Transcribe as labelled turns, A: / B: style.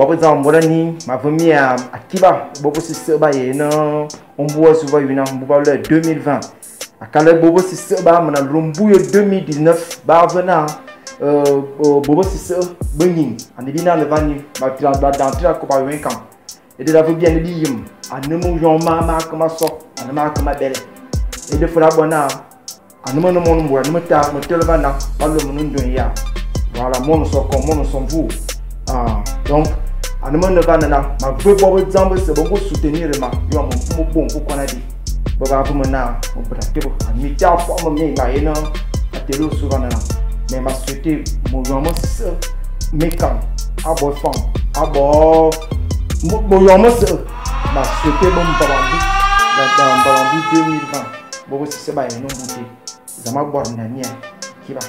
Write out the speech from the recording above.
A: Bobo Zamborani, ma famille à Kiba, Bobo Siseba et non, on boit souvent une amboule 2020. À Calais Bobo Siseba, mon Rumbu 2019, Barvena, Bobo Siseba, Benin, en évidemment le Vani, ma tira d'entrée à Copa Wincam. Et de la vie bien dit, à ne mouillons ma comme ça, à ne marque ma belle. Et de faire la bonne à ne me demande moi, ne me tape, me televana, pas le monde de ya. Voilà, mon son comme mon son vous. Donc, à ne me demande pas, ma peu pour exemple, c'est bon pour soutenir ma, il y a mon bon pour qu'on a dit. Baba pour maintenant, on peut acheter pour un métier à forme, mais il y a un atelier souvent là. Mais ma souhaité, mon moment c'est ça, mais quand, à bonne femme, à bon, mon moment c'est ma souhaité bon balambi, dans balambi 2020, bon c'est ça, bah il y a une bouteille, ça m'a boire une année, qui va.